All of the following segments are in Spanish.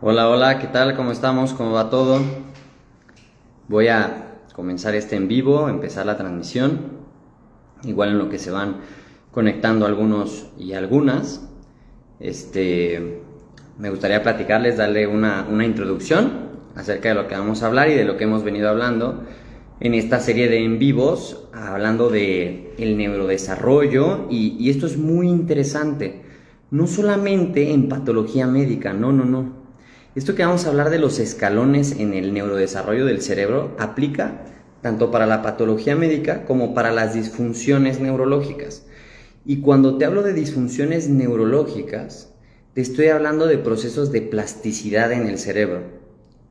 Hola, hola, ¿qué tal? ¿Cómo estamos? ¿Cómo va todo? Voy a comenzar este en vivo, empezar la transmisión, igual en lo que se van conectando algunos y algunas. Me gustaría platicarles, darle una introducción acerca de lo que vamos a hablar y de lo que hemos venido hablando en esta serie de en vivos, hablando de el neurodesarrollo y esto es muy interesante, no solamente en patología médica, no. Esto que vamos a hablar de los escalones en el neurodesarrollo del cerebro aplica tanto para la patología médica como para las disfunciones neurológicas. Y cuando te hablo de disfunciones neurológicas, te estoy hablando de procesos de plasticidad en el cerebro.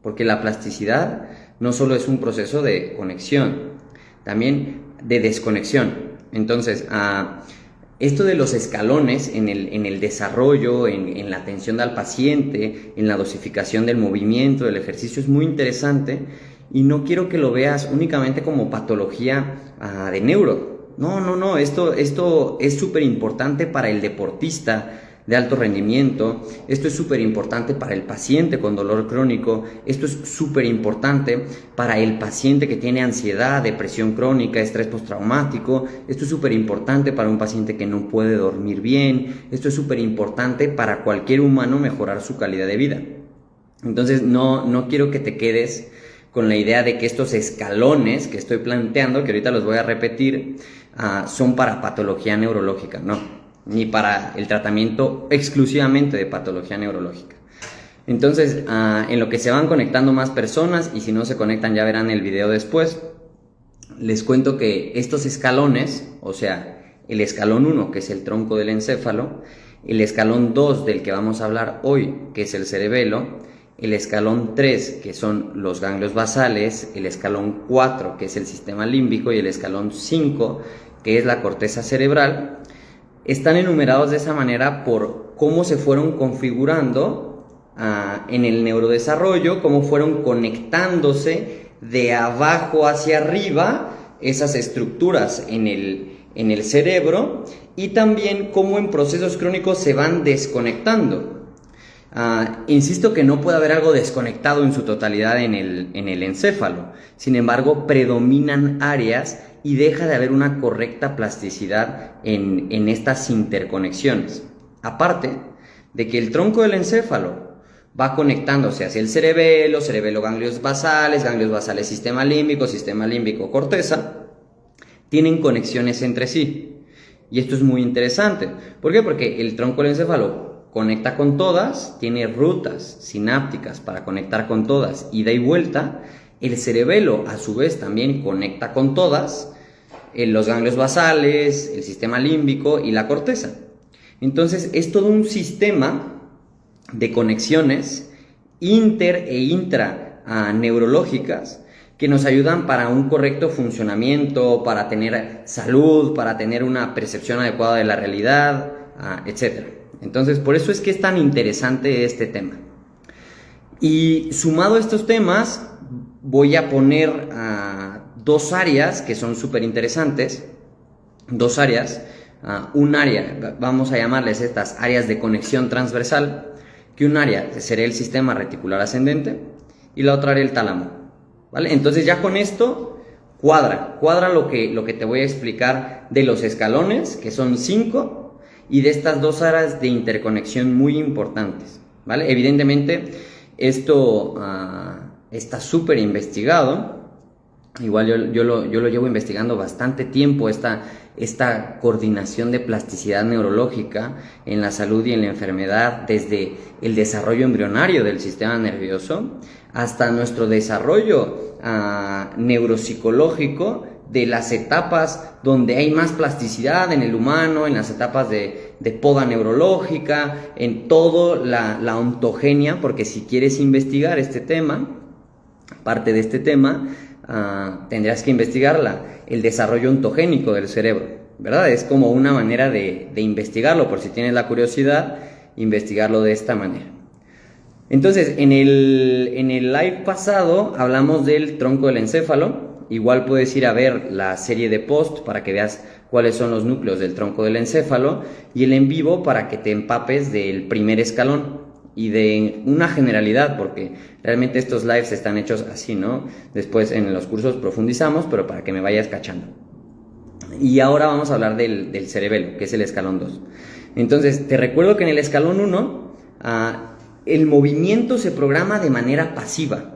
Porque la plasticidad no solo es un proceso de conexión, también de desconexión. Entonces, esto de los escalones en el desarrollo, en la atención al paciente, en la dosificación del movimiento, del ejercicio, es muy interesante y no quiero que lo veas únicamente como patología de neuro. No, esto es súper importante para el deportista de alto rendimiento, esto es súper importante para el paciente con dolor crónico, esto es súper importante para el paciente que tiene ansiedad, depresión crónica, estrés postraumático, esto es súper importante para un paciente que no puede dormir bien, esto es súper importante para cualquier humano mejorar su calidad de vida. Entonces no quiero que te quedes con la idea de que estos escalones que estoy planteando, que ahorita los voy a repetir, son para patología neurológica, no, ni para el tratamiento exclusivamente de patología neurológica. Entonces, en lo que se van conectando más personas, y si no se conectan ya verán el video después, les cuento que estos escalones, o sea, el escalón 1, que es el tronco del encéfalo, el escalón 2, del que vamos a hablar hoy, que es el cerebelo, el escalón 3, que son los ganglios basales, el escalón 4, que es el sistema límbico, y el escalón 5, que es la corteza cerebral, están enumerados de esa manera por cómo se fueron configurando en el neurodesarrollo, cómo fueron conectándose de abajo hacia arriba esas estructuras en el cerebro y también cómo en procesos crónicos se van desconectando. Insisto que no puede haber algo desconectado en su totalidad en el encéfalo, sin embargo predominan áreas y deja de haber una correcta plasticidad en estas interconexiones. Aparte de que el tronco del encéfalo va conectándose hacia el cerebelo ganglios basales, sistema límbico corteza, tienen conexiones entre sí. Y esto es muy interesante. ¿Por qué? Porque el tronco del encéfalo conecta con todas, tiene rutas sinápticas para conectar con todas, ida y vuelta. El cerebelo a su vez también conecta con todas, los ganglios basales, el sistema límbico y la corteza. Entonces es todo un sistema de conexiones inter e intra neurológicas que nos ayudan para un correcto funcionamiento, para tener salud, para tener una percepción adecuada de la realidad, etc. Entonces por eso es que es tan interesante este tema. Y sumado a estos temas, voy a poner dos áreas que son súper interesantes, dos áreas, un área, vamos a llamarles estas áreas de conexión transversal, que un área sería el sistema reticular ascendente y la otra área el tálamo, ¿vale? Entonces ya con esto cuadra lo que te voy a explicar de los escalones, que son 5, y de estas dos áreas de interconexión muy importantes, ¿vale? Evidentemente esto está súper investigado. Igual yo lo llevo investigando bastante tiempo, esta coordinación de plasticidad neurológica en la salud y en la enfermedad, desde el desarrollo embrionario del sistema nervioso hasta nuestro desarrollo neuropsicológico, de las etapas donde hay más plasticidad en el humano, en las etapas de poda neurológica, en todo la ontogenia, porque si quieres investigar este tema, parte de este tema, tendrás que investigar el desarrollo ontogénico del cerebro, ¿verdad? Es como una manera de investigarlo, por si tienes la curiosidad, investigarlo de esta manera. Entonces, en el live pasado hablamos del tronco del encéfalo. Igual puedes ir a ver la serie de post para que veas cuáles son los núcleos del tronco del encéfalo, y el en vivo para que te empapes del primer escalón. y de una generalidad, porque realmente estos lives están hechos así, ¿no? Después en los cursos profundizamos, pero para que me vayas cachando. Y ahora vamos a hablar del cerebelo, que es el escalón 2. Entonces, te recuerdo que en el escalón 1, el movimiento se programa de manera pasiva.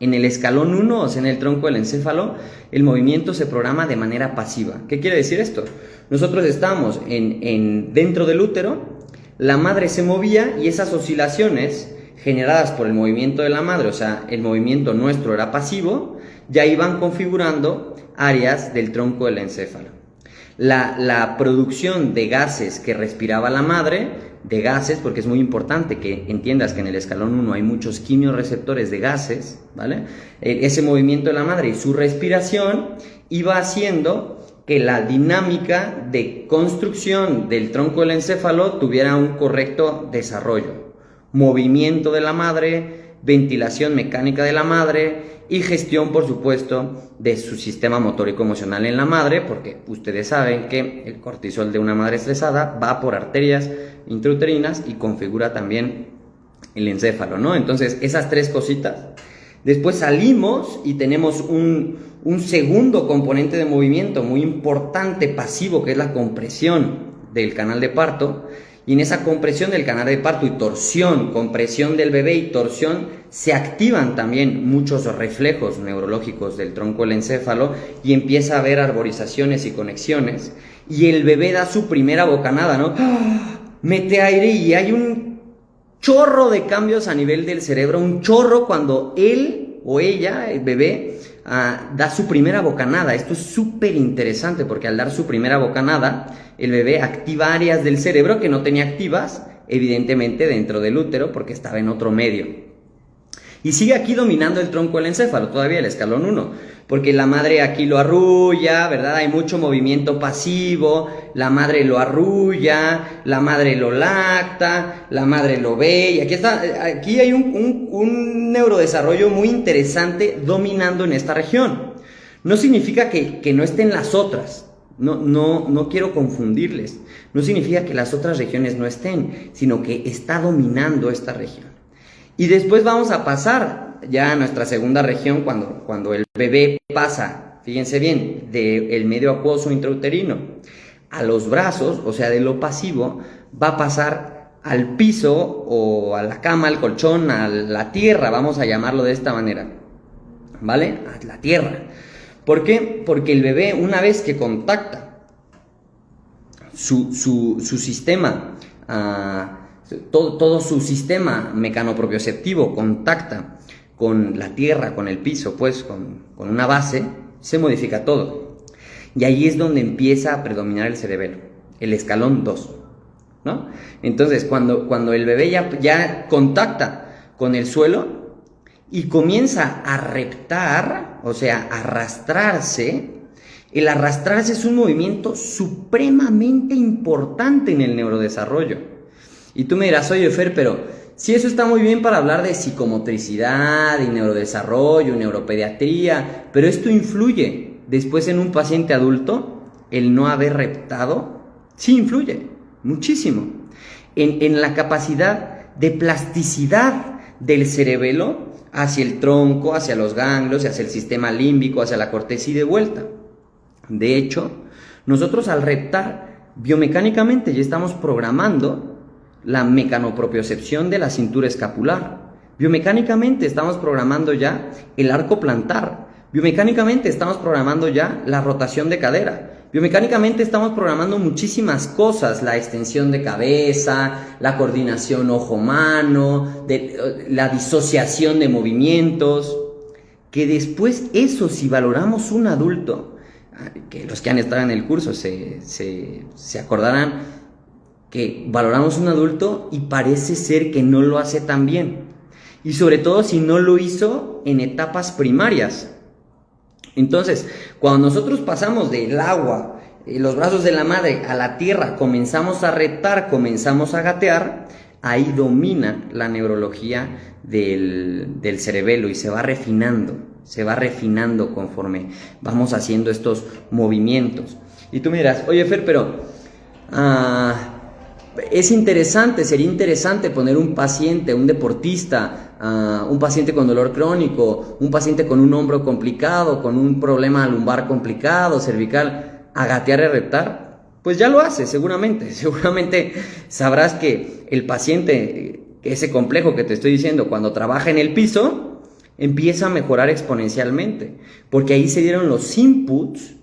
En el escalón 1, o sea, en el tronco del encéfalo, el movimiento se programa de manera pasiva. ¿Qué quiere decir esto? Nosotros estamos dentro del útero, la madre se movía y esas oscilaciones generadas por el movimiento de la madre, o sea, el movimiento nuestro era pasivo, ya iban configurando áreas del tronco del encéfalo. La producción de gases que respiraba la madre, de gases, porque es muy importante que entiendas que en el escalón 1 hay muchos quimiorreceptores de gases, ¿vale? Ese movimiento de la madre y su respiración iba haciendo que la dinámica de construcción del tronco del encéfalo tuviera un correcto desarrollo. Movimiento de la madre, ventilación mecánica de la madre y gestión, por supuesto, de su sistema motórico emocional en la madre, porque ustedes saben que el cortisol de una madre estresada va por arterias intrauterinas y configura también el encéfalo, ¿no? Entonces, esas tres cositas. Después salimos y tenemos un segundo componente de movimiento muy importante, pasivo, que es la compresión del canal de parto. Y en esa compresión del canal de parto y torsión, compresión del bebé y torsión, se activan también muchos reflejos neurológicos del tronco del encéfalo y empieza a haber arborizaciones y conexiones. Y el bebé da su primera bocanada, ¿no? Mete aire y hay un chorro de cambios a nivel del cerebro, un chorro cuando él o ella, el bebé, da su primera bocanada. Esto es súper interesante porque al dar su primera bocanada, el bebé activa áreas del cerebro que no tenía activas, evidentemente dentro del útero, porque estaba en otro medio. Y sigue aquí dominando el tronco del encéfalo, todavía el escalón 1, porque la madre aquí lo arrulla, ¿verdad? Hay mucho movimiento pasivo, la madre lo arrulla, la madre lo lacta, la madre lo ve, y aquí hay un neurodesarrollo muy interesante dominando en esta región. No significa que no estén las otras. No quiero confundirles. No significa que las otras regiones no estén, sino que está dominando esta región. Y después vamos a pasar ya a nuestra segunda región cuando el bebé pasa, fíjense bien, del medio acuoso intrauterino a los brazos, o sea, de lo pasivo, va a pasar al piso o a la cama, al colchón, a la tierra, vamos a llamarlo de esta manera, ¿vale? A la tierra. ¿Por qué? Porque el bebé, una vez que contacta su sistema, todo su sistema mecanopropioceptivo contacta con la tierra, con el piso, pues con una base, se modifica todo. Y ahí es donde empieza a predominar el cerebelo, el escalón 2, ¿no? Entonces, cuando el bebé ya contacta con el suelo y comienza a reptar, o sea, arrastrarse, el arrastrarse es un movimiento supremamente importante en el neurodesarrollo. Y tú me dirás, oye Fer, pero si eso está muy bien para hablar de psicomotricidad y neurodesarrollo, neuropediatría, pero esto influye después en un paciente adulto, el no haber reptado, sí influye muchísimo en la capacidad de plasticidad del cerebelo hacia el tronco, hacia los ganglios, hacia el sistema límbico, hacia la corteza y de vuelta. De hecho, nosotros al reptar biomecánicamente ya estamos programando la mecanopropiocepción de la cintura escapular. Biomecánicamente estamos programando ya el arco plantar. Biomecánicamente estamos programando ya la rotación de cadera. Biomecánicamente estamos programando muchísimas cosas, la extensión de cabeza, la coordinación ojo-mano, la disociación de movimientos, que después eso, si valoramos un adulto, que los que han estado en el curso se acordarán que valoramos un adulto y parece ser que no lo hace tan bien, y sobre todo si no lo hizo en etapas primarias. Entonces, cuando nosotros pasamos del agua, los brazos de la madre, a la tierra, comenzamos a reptar, comenzamos a gatear, ahí domina la neurología del cerebelo y se va refinando conforme vamos haciendo estos movimientos. Y tú me dirás, oye Fer, pero sería interesante poner un paciente, un deportista, un paciente con dolor crónico, un paciente con un hombro complicado, con un problema lumbar complicado, cervical, a gatear y a reptar. Pues ya lo hace, seguramente sabrás que el paciente, ese complejo que te estoy diciendo, cuando trabaja en el piso, empieza a mejorar exponencialmente, porque ahí se dieron los inputs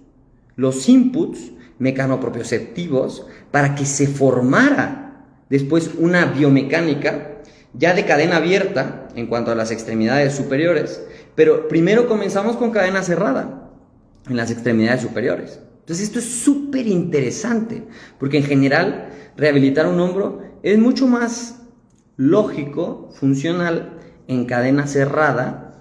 mecanoproprioceptivos para que se formara después una biomecánica ya de cadena abierta en cuanto a las extremidades superiores, pero primero comenzamos con cadena cerrada en las extremidades superiores. Entonces esto es súper interesante, porque en general rehabilitar un hombro es mucho más lógico, funcional en cadena cerrada,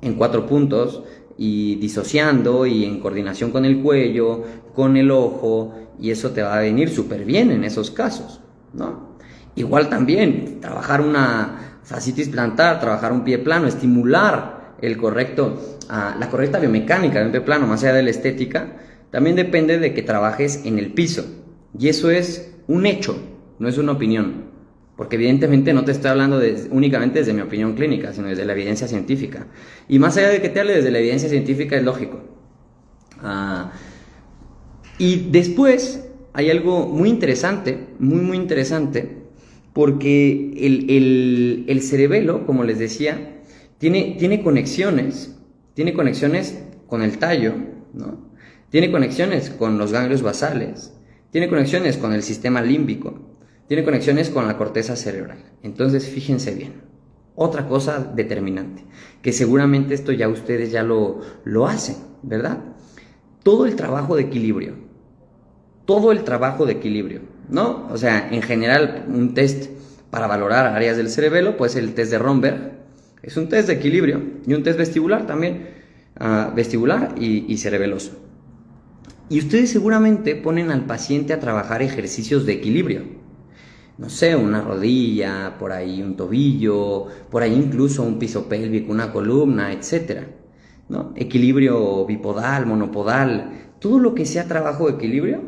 en 4 puntos, y disociando y en coordinación con el cuello, con el ojo, y eso te va a venir súper bien en esos casos, ¿no? Igual también trabajar una fascitis plantar, trabajar un pie plano, estimular la correcta biomecánica de un pie plano, más allá de la estética, también depende de que trabajes en el piso, y eso es un hecho, no es una opinión. Porque evidentemente no te estoy hablando únicamente desde mi opinión clínica, sino desde la evidencia científica. Y más allá de que te hable desde la evidencia científica, es lógico. Y después hay algo muy interesante, muy interesante, porque el cerebelo, como les decía, tiene conexiones con el tallo, ¿no? Tiene conexiones con los ganglios basales, tiene conexiones con el sistema límbico, tiene conexiones con la corteza cerebral. Entonces, fíjense bien. Otra cosa determinante, que seguramente esto ya ustedes ya lo hacen, ¿verdad? Todo el trabajo de equilibrio, ¿no? O sea, en general, un test para valorar áreas del cerebelo, pues el test de Romberg, es un test de equilibrio, y un test vestibular también, vestibular y cerebeloso. Y ustedes seguramente ponen al paciente a trabajar ejercicios de equilibrio. No sé, una rodilla, por ahí un tobillo, por ahí incluso un piso pélvico, una columna, etcétera, ¿no? Equilibrio bipodal, monopodal, todo lo que sea trabajo de equilibrio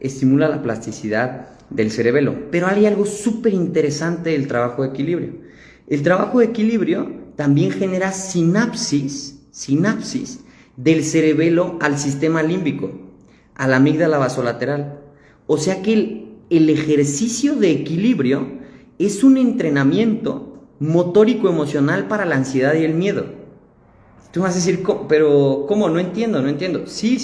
estimula la plasticidad del cerebelo. Pero hay algo súper interesante del trabajo de equilibrio. El trabajo de equilibrio también genera sinapsis del cerebelo al sistema límbico, a la amígdala basolateral. O sea que el ejercicio de equilibrio es un entrenamiento motórico emocional para la ansiedad y el miedo. Tú vas a decir, pero ¿cómo? No entiendo. Sí.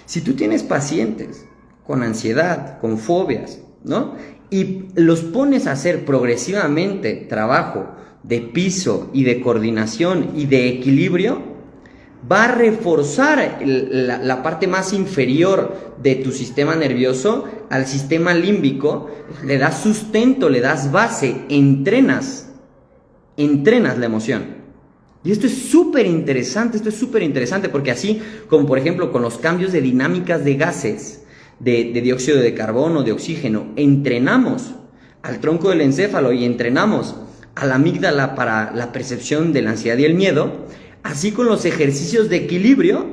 Si tú tienes pacientes con ansiedad, con fobias, ¿no? Y los pones a hacer progresivamente trabajo de piso y de coordinación y de equilibrio, va a reforzar la parte más inferior de tu sistema nervioso al sistema límbico, le das sustento, le das base, entrenas la emoción. Y esto es súper interesante, porque así como por ejemplo con los cambios de dinámicas de gases, de dióxido de carbono, de oxígeno, entrenamos al tronco del encéfalo y entrenamos a la amígdala para la percepción de la ansiedad y el miedo, así con los ejercicios de equilibrio,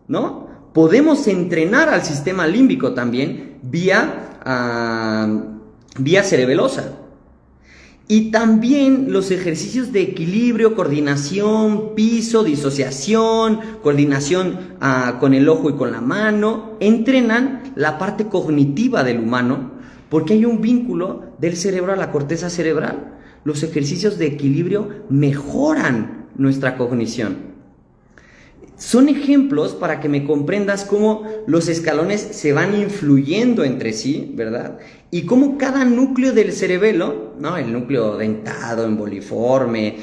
¿no? Podemos entrenar al sistema límbico también vía cerebelosa. Y también los ejercicios de equilibrio, coordinación, piso, disociación, coordinación con el ojo y con la mano, entrenan la parte cognitiva del humano, porque hay un vínculo del cerebro a la corteza cerebral. Los ejercicios de equilibrio mejoran nuestra cognición. Son ejemplos para que me comprendas cómo los escalones se van influyendo entre sí, ¿verdad? Y cómo cada núcleo del cerebelo, ¿no? El núcleo dentado, emboliforme,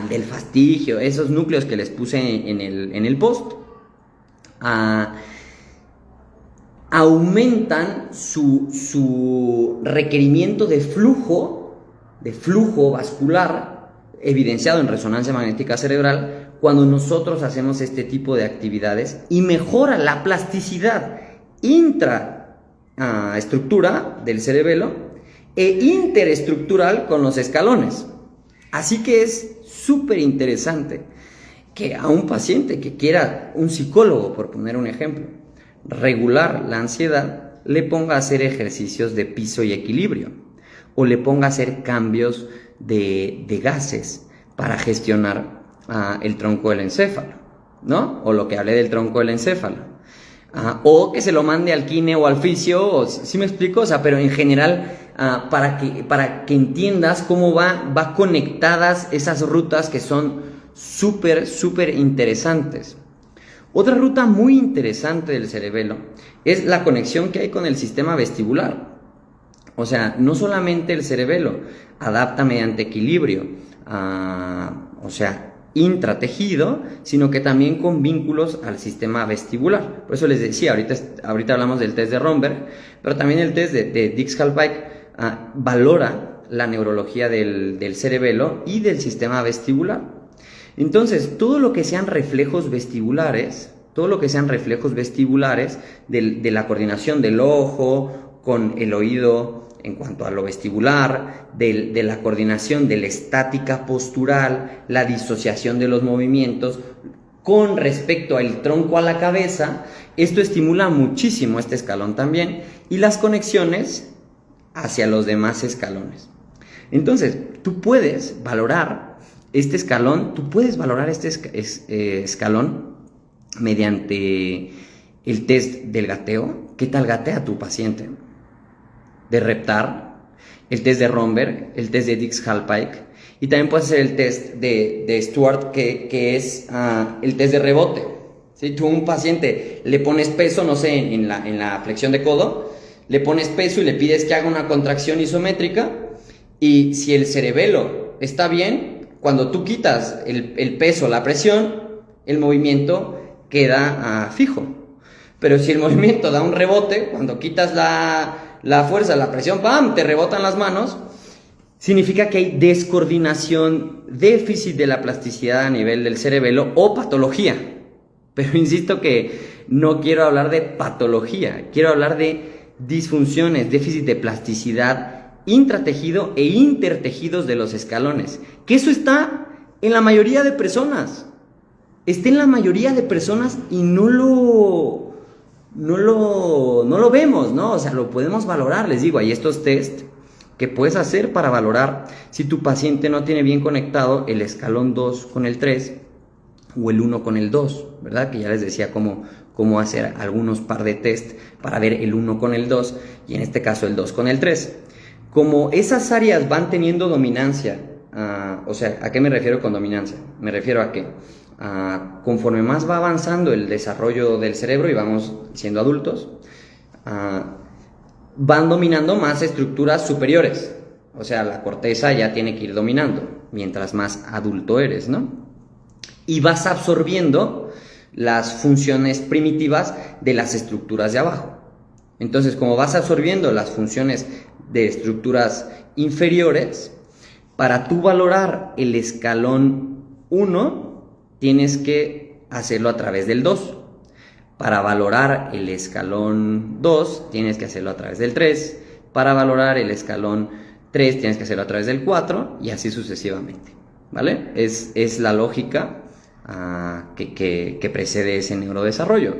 el del fastigio, esos núcleos que les puse en el post, aumentan su requerimiento de flujo vascular, evidenciado en resonancia magnética cerebral, cuando nosotros hacemos este tipo de actividades, y mejora la plasticidad intraestructura del cerebelo e interestructural con los escalones. Así que es súper interesante que a un paciente que quiera, un psicólogo, por poner un ejemplo, regular la ansiedad, le ponga a hacer ejercicios de piso y equilibrio, o le ponga a hacer cambios de gases para gestionar el tronco del encéfalo, ¿no? O lo que hablé del tronco del encéfalo. O que se lo mande al kine o al fisio, ¿sí me explico? O sea, pero en general, para que entiendas cómo va conectadas esas rutas que son súper interesantes. Otra ruta muy interesante del cerebelo es la conexión que hay con el sistema vestibular. O sea, no solamente el cerebelo adapta mediante equilibrio, o sea, intratejido, sino que también con vínculos al sistema vestibular. Por eso les decía, ahorita hablamos del test de Romberg, pero también el test de Dix-Hallpike valora la neurología del cerebelo y del sistema vestibular. Entonces, todo lo que sean reflejos vestibulares de la coordinación del ojo con el oído en cuanto a lo vestibular, de la coordinación de la estática postural, la disociación de los movimientos con respecto al tronco a la cabeza, esto estimula muchísimo este escalón también y las conexiones hacia los demás escalones. Entonces, tú puedes valorar este escalón, escalón mediante el test del gateo. ¿Qué tal gatea tu paciente? De Reptar, el test de Romberg, el test de Dix-Hallpike, y también puedes hacer el test de Stuart, que es el test de rebote. Si tú a un paciente le pones peso, no sé, en la flexión de codo, le pones peso y le pides que haga una contracción isométrica, y si el cerebelo está bien, cuando tú quitas el peso, la presión, el movimiento queda fijo. Pero si el movimiento da un rebote, cuando quitas la fuerza, la presión, ¡pam!, te rebotan las manos, significa que hay descoordinación, déficit de la plasticidad a nivel del cerebelo o patología. Pero insisto que no quiero hablar de patología, quiero hablar de disfunciones, déficit de plasticidad intratejido e intertejidos de los escalones. Que eso está en la mayoría de personas. Está en la mayoría de personas y no lo vemos, ¿no? O sea, lo podemos valorar, les digo, hay estos test que puedes hacer para valorar si tu paciente no tiene bien conectado el escalón 2 con el 3 o el 1 con el 2, ¿verdad? Que ya les decía cómo hacer algunos par de test para ver el 1 con el 2 y en este caso el 2 con el 3. Como esas áreas van teniendo dominancia, o sea, ¿a qué me refiero con dominancia? Me refiero a que conforme más va avanzando el desarrollo del cerebro y vamos siendo adultos, van dominando más estructuras superiores. O sea, la corteza ya tiene que ir dominando mientras más adulto eres, ¿no? Y vas absorbiendo las funciones primitivas de las estructuras de abajo. Entonces, como vas absorbiendo las funciones de estructuras inferiores, para tú valorar el escalón 1, tienes que hacerlo a través del 2. Para valorar el escalón 2, tienes que hacerlo a través del 3. Para valorar el escalón 3, tienes que hacerlo a través del 4 y así sucesivamente, ¿vale? Es la lógica que precede ese neurodesarrollo.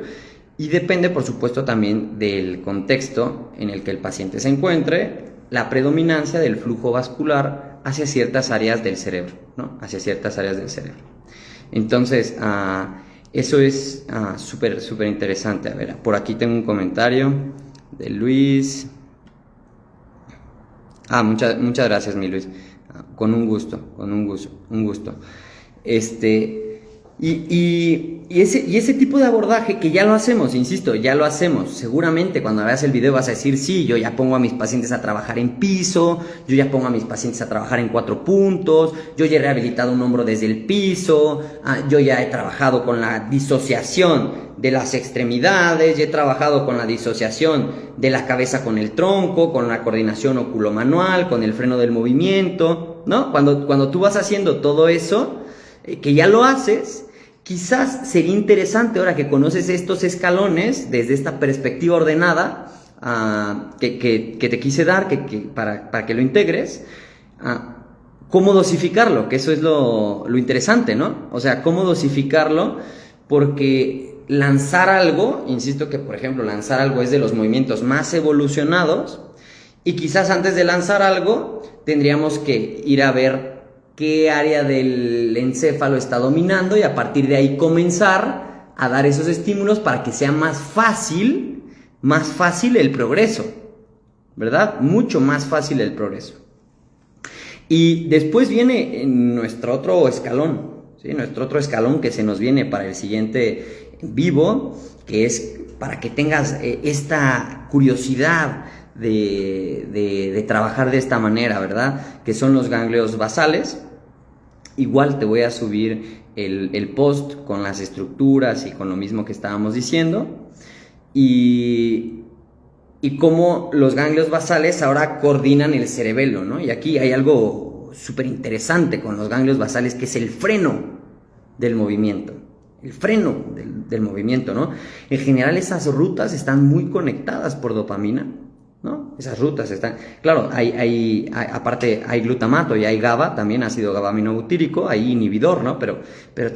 Y depende, por supuesto, también del contexto en el que el paciente se encuentre, la predominancia del flujo vascular hacia ciertas áreas del cerebro, ¿no? Hacia ciertas áreas del cerebro. Entonces, eso es súper interesante. A ver, por aquí tengo un comentario de Luis. Muchas gracias, mi Luis. Con un gusto. Y ese tipo de abordaje que ya lo hacemos, insisto, ya lo hacemos. Seguramente cuando veas el video vas a decir, sí, yo ya pongo a mis pacientes a trabajar en piso, yo ya pongo a mis pacientes a trabajar en 4 puntos, yo ya he rehabilitado un hombro desde el piso, yo ya he trabajado con la disociación de las extremidades, ya he trabajado con la disociación de la cabeza con el tronco, con la coordinación oculomanual, con el freno del movimiento, ¿no? Cuando tú vas haciendo todo eso, que ya lo haces, quizás sería interesante ahora que conoces estos escalones desde esta perspectiva ordenada que te quise dar, para que lo integres, cómo dosificarlo, que eso es lo interesante, ¿no? O sea, cómo dosificarlo, porque lanzar algo, insisto que por ejemplo lanzar algo es de los movimientos más evolucionados, y quizás antes de lanzar algo tendríamos que ir a ver qué área del encéfalo está dominando y a partir de ahí comenzar a dar esos estímulos para que sea más fácil el progreso, ¿verdad? Mucho más fácil el progreso. Y después viene nuestro otro escalón, ¿sí? Nuestro otro escalón que se nos viene para el siguiente vivo, que es para que tengas esta curiosidad de trabajar de esta manera, ¿verdad? Que son los ganglios basales. Igual te voy a subir el post con las estructuras y con lo mismo que estábamos diciendo. Y cómo los ganglios basales ahora coordinan el cerebelo, ¿no? Y aquí hay algo súper interesante con los ganglios basales, que es el freno del movimiento. El freno del movimiento, ¿no? En general esas rutas están muy conectadas por dopamina, ¿no? Esas rutas están... Claro, aparte hay glutamato y hay GABA, también ácido GABA-aminobutírico, hay inhibidor, ¿no? Pero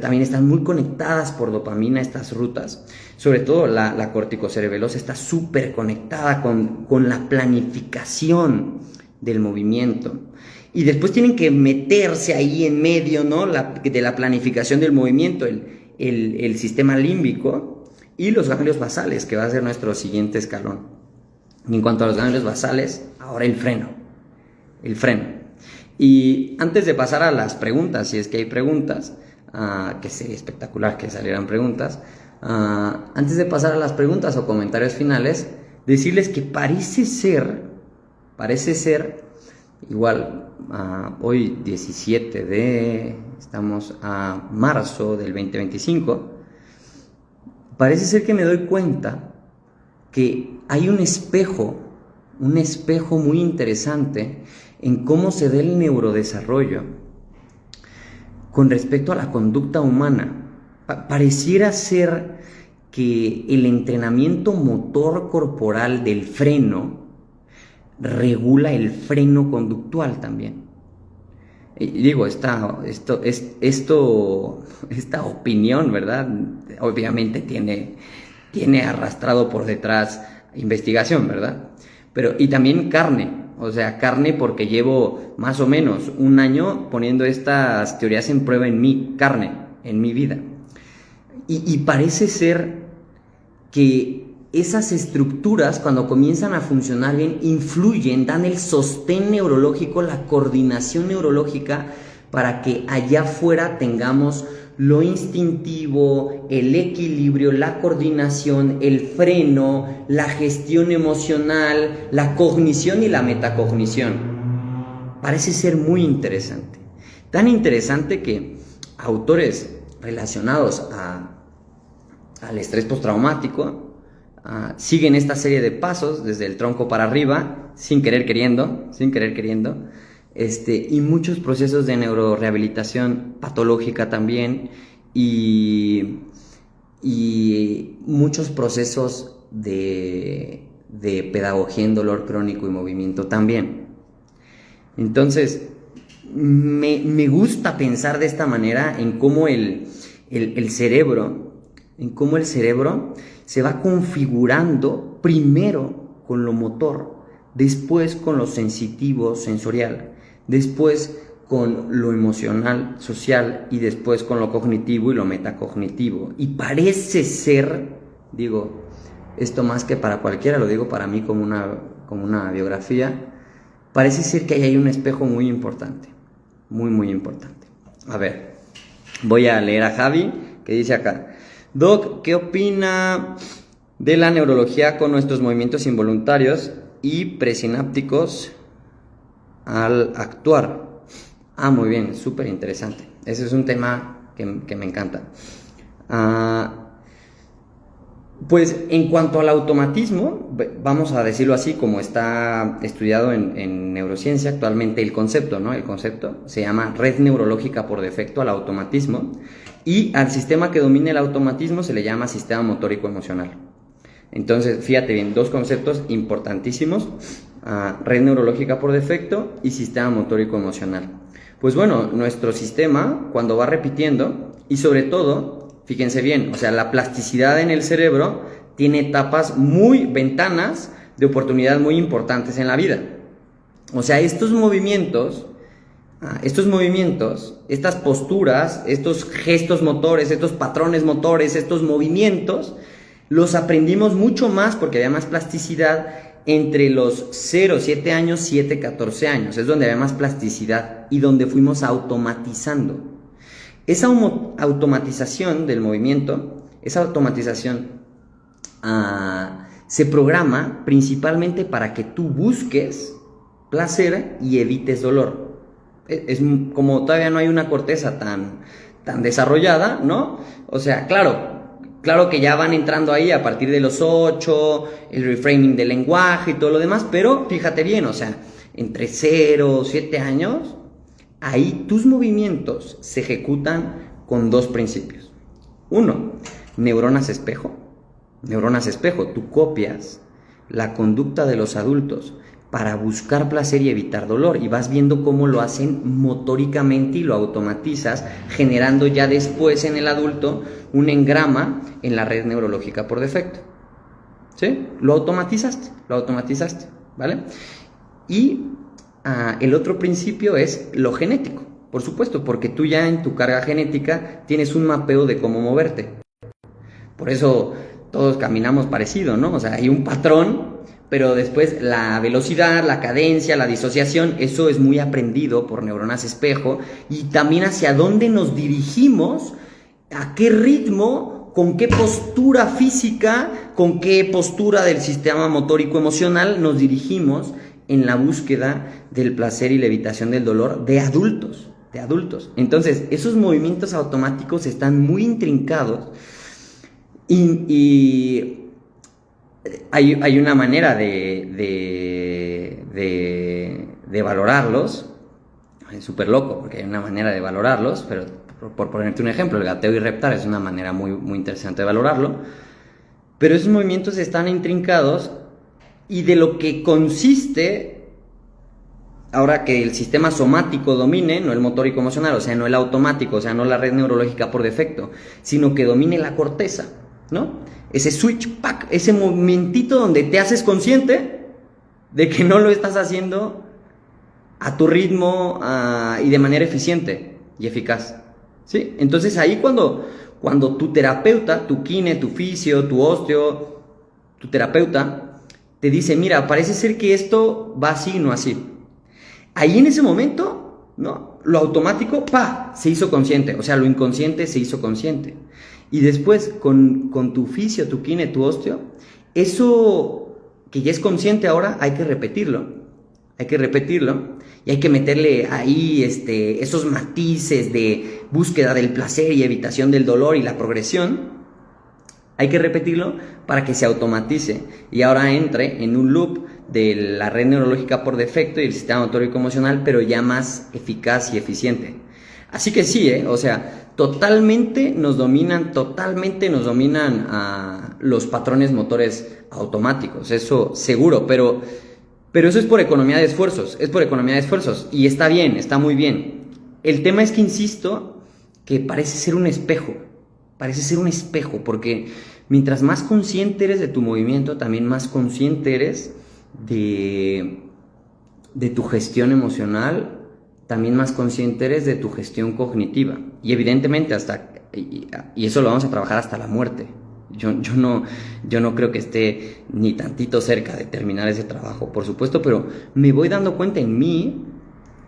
también están muy conectadas por dopamina estas rutas. Sobre todo la corticocerebelosa está súper conectada con la planificación del movimiento. Y después tienen que meterse ahí en medio, ¿no? De la planificación del movimiento, el sistema límbico y los ganglios basales, que va a ser nuestro siguiente escalón. Y en cuanto a los ganglios basales, ahora el freno. Y antes de pasar a las preguntas, si es que hay preguntas, que sería espectacular que salieran preguntas, antes de pasar a las preguntas o comentarios finales, decirles que parece ser, igual, hoy 17 estamos a marzo del 2025, parece ser que me doy cuenta que hay un espejo muy interesante en cómo se da el neurodesarrollo con respecto a la conducta humana. Pareciera ser que el entrenamiento motor corporal del freno regula el freno conductual también. Y digo, esta opinión, ¿verdad? Obviamente tiene arrastrado por detrás investigación, ¿verdad? Y también carne porque llevo más o menos un año poniendo estas teorías en prueba en mi carne, en mi vida. Y parece ser que esas estructuras, cuando comienzan a funcionar bien, influyen, dan el sostén neurológico, la coordinación neurológica para que allá afuera tengamos lo instintivo, el equilibrio, la coordinación, el freno, la gestión emocional, la cognición y la metacognición. Parece ser muy interesante. Tan interesante que autores relacionados al estrés postraumático siguen esta serie de pasos desde el tronco para arriba, sin querer queriendo, y muchos procesos de neurorehabilitación patológica también, y muchos procesos de pedagogía en dolor crónico y movimiento también. Entonces, me gusta pensar de esta manera en cómo el cerebro se va configurando primero con lo motor, después con lo sensitivo, sensorial, después con lo emocional, social, y después con lo cognitivo y lo metacognitivo. Y parece ser, digo, esto más que para cualquiera, lo digo para mí como una biografía, parece ser que ahí hay un espejo muy importante, muy importante. A ver, voy a leer a Javi, que dice acá: Doc, ¿qué opina de la neurología con nuestros movimientos involuntarios y presinápticos al actuar? Muy bien, súper interesante. Ese es un tema que me encanta. Pues en cuanto al automatismo, vamos a decirlo así, como está estudiado en neurociencia actualmente el concepto, ¿no? El concepto se llama red neurológica por defecto al automatismo, y al sistema que domina el automatismo se le llama sistema motórico emocional. Entonces, fíjate bien, dos conceptos importantísimos: red neurológica por defecto y sistema motórico emocional. Pues bueno, nuestro sistema, cuando va repitiendo, y sobre todo Fíjense bien, o sea, la plasticidad en el cerebro tiene ventanas de oportunidad muy importantes en la vida. O sea, estos movimientos, estas posturas, estos gestos motores, estos patrones motores, estos movimientos, los aprendimos mucho más porque había más plasticidad entre los 0, 7 años, 7, 14 años. Es donde había más plasticidad y donde fuimos automatizando. Esa automatización del movimiento, esa automatización se programa principalmente para que tú busques placer y evites dolor. Es como todavía no hay una corteza tan desarrollada, ¿no? O sea, claro que ya van entrando ahí a partir de los 8, el reframing del lenguaje y todo lo demás, pero fíjate bien, o sea, entre 0 y 7 años, ahí tus movimientos se ejecutan con 2 principios. 1, neuronas espejo. Neuronas espejo, tú copias la conducta de los adultos para buscar placer y evitar dolor, y vas viendo cómo lo hacen motóricamente y lo automatizas, generando ya después en el adulto un engrama en la red neurológica por defecto. ¿Sí? Lo automatizaste, ¿vale? Y el otro principio es lo genético, por supuesto, porque tú ya en tu carga genética tienes un mapeo de cómo moverte. Por eso todos caminamos parecido, ¿no? O sea, hay un patrón, pero después la velocidad, la cadencia, la disociación, eso es muy aprendido por neuronas espejo, y también hacia dónde nos dirigimos, a qué ritmo, con qué postura física, con qué postura del sistema motórico emocional nos dirigimos en la búsqueda del placer y la evitación del dolor de adultos. Entonces, esos movimientos automáticos están muy intrincados y hay una manera de valorarlos. Es súper loco porque hay una manera de valorarlos, pero por ponerte un ejemplo, el gateo y reptar es una manera muy, muy interesante de valorarlo. Pero esos movimientos están intrincados, y de lo que consiste, ahora que el sistema somático domine, no el motórico emocional, o sea, no el automático, o sea, no la red neurológica por defecto, sino que domine la corteza, ¿no? Ese switch pack, ese momentito donde te haces consciente de que no lo estás haciendo a tu ritmo y de manera eficiente y eficaz, ¿sí? Entonces ahí cuando tu terapeuta, tu kine, tu fisio, tu osteo, tu terapeuta te dice, mira, parece ser que esto va así, no así. Ahí en ese momento, ¿no? Lo automático, se hizo consciente. O sea, lo inconsciente se hizo consciente. Y después, con tu fisio, tu kine, tu osteo, eso que ya es consciente ahora, hay que repetirlo. Y hay que meterle ahí esos matices de búsqueda del placer y evitación del dolor y la progresión. Hay que repetirlo para que se automatice y ahora entre en un loop de la red neurológica por defecto y el sistema motórico emocional, pero ya más eficaz y eficiente. Así que sí, o sea, totalmente nos dominan los patrones motores automáticos, eso seguro, pero eso es por economía de esfuerzos, y está bien, está muy bien. El tema es que insisto que parece ser un espejo, porque mientras más consciente eres de tu movimiento, también más consciente eres de tu gestión emocional, también más consciente eres de tu gestión cognitiva, y evidentemente y eso lo vamos a trabajar hasta la muerte. Yo no creo que esté ni tantito cerca de terminar ese trabajo, por supuesto, pero me voy dando cuenta en mí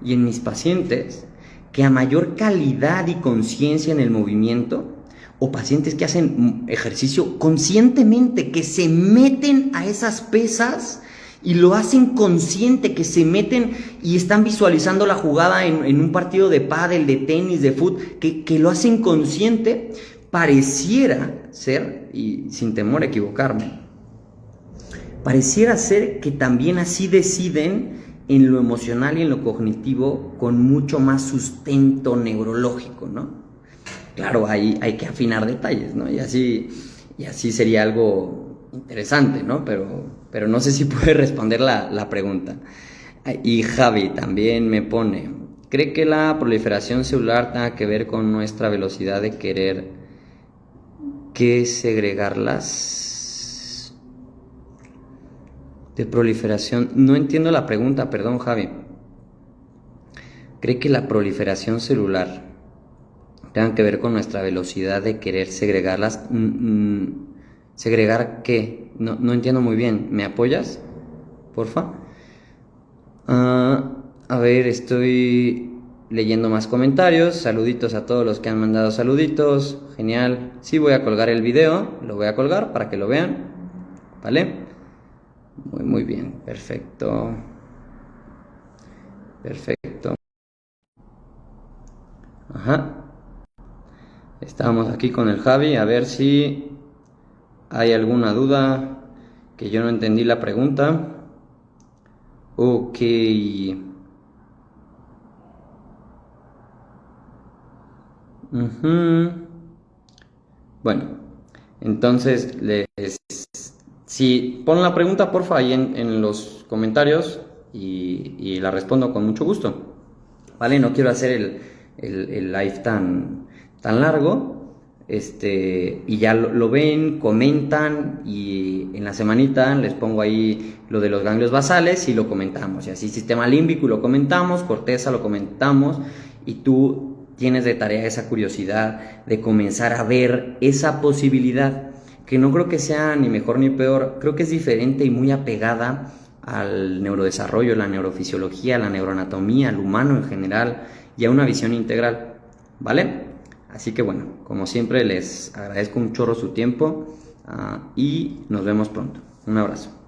y en mis pacientes que a mayor calidad y conciencia en el movimiento, o pacientes que hacen ejercicio conscientemente, que se meten a esas pesas y lo hacen consciente, que se meten y están visualizando la jugada en un partido de pádel, de tenis, de fútbol, que lo hacen consciente, pareciera ser, y sin temor a equivocarme, pareciera ser que también así deciden en lo emocional y en lo cognitivo con mucho más sustento neurológico, ¿no? Claro, hay que afinar detalles, ¿no? Y así sería algo interesante, ¿no? Pero no sé si puede responder la pregunta. Y Javi también me pone, ¿cree que la proliferación celular tenga que ver con nuestra velocidad de querer que segregarlas de proliferación. No entiendo la pregunta, perdón, Javi. ¿Cree que la proliferación celular tenga que ver con nuestra velocidad de querer segregarlas? ¿Segregar qué? No entiendo muy bien. ¿Me apoyas? Porfa. A ver, estoy leyendo más comentarios. Saluditos a todos los que han mandado saluditos. Genial. Sí, voy a colgar el video. Lo voy a colgar para que lo vean. ¿Vale? Muy bien. Perfecto. Perfecto. Ajá. Estamos aquí con el Javi. A ver si hay alguna duda que yo no entendí la pregunta. Ok. Bueno, entonces si pon la pregunta porfa ahí en los comentarios y la respondo con mucho gusto. Vale, no quiero hacer el live tan largo. Y ya lo ven, comentan y en la semanita les pongo ahí lo de los ganglios basales y lo comentamos. Y así sistema límbico lo comentamos, corteza lo comentamos y tú tienes de tarea esa curiosidad de comenzar a ver esa posibilidad que no creo que sea ni mejor ni peor, creo que es diferente y muy apegada al neurodesarrollo, la neurofisiología, la neuroanatomía, al humano en general y a una visión integral, ¿vale? Así que bueno, como siempre les agradezco un chorro su tiempo y nos vemos pronto. Un abrazo.